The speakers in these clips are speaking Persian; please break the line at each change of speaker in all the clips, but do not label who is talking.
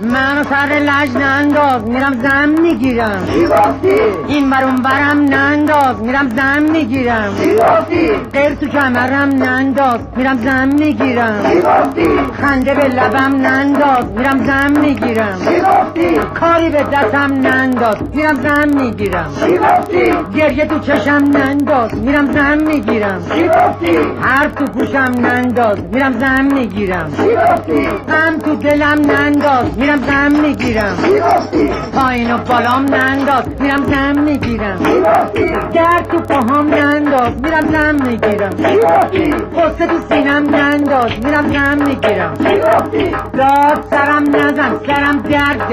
منو سر لج ننداز میرم زن میگیرم.
چی گفتی؟
این بر اون برم ننداز میرم زن میگیرم.
چی گفتی؟
غیر تو کمرم ننداز میرم زن میگیرم.
چی گفتی؟
خنده به لبم ننداز میرم زن میگیرم.
چی گفتی؟
کاری به دستم ننداز میرم زن میگیرم.
چی گفتی؟
گریه تو چشم ننداز میرم زن میگیرم.
چی گفتی؟
حرف تو گوشم ننداز میرم زن میگیرم.
چی گفتی؟
غم تو دلم ننداز میرم زن میگیرم.
چی گفتی؟
پایین و بالام ننداز میرم زن میگیرم.
چی گفتی؟
درد تو پاهام ننداز میرم زن میگیرم.
چی گفتی؟
قصه تو سینم ننداز میرم زن میگیرم.
چی گفتی؟
داد سرم نزن سرم درد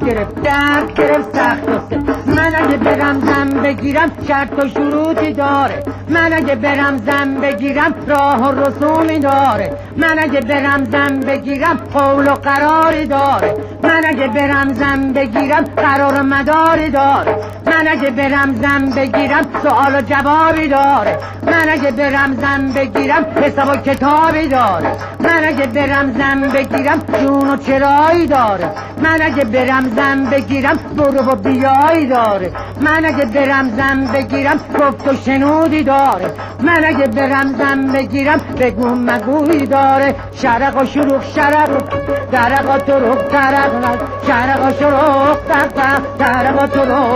گرفت سخت و من اگه برم زن بگیرم شرط و شروطی داره. من اگه برم زن بگیرم راه و رسومی داره. من اگه برم زن بگیرم قول و قراری داره. من اگه برم زن بگیرم قرار و مداری داره. من اگه برم زن بگیرم سوال و جوابی داره. من اگه برم زن بگیرم حساب و کتابی داره. من اگه برم زن بگیرم جون و چرایی داره. من اگه برم زن بگیرم برو و بیایی داره. من اگه برم زن بگیرم گفت و شنودی داره. من اگه برم زن بگیرم بگو مگویی داره. شرق و شروق شرق درق و طرق درق شرق و شروق درق و طرق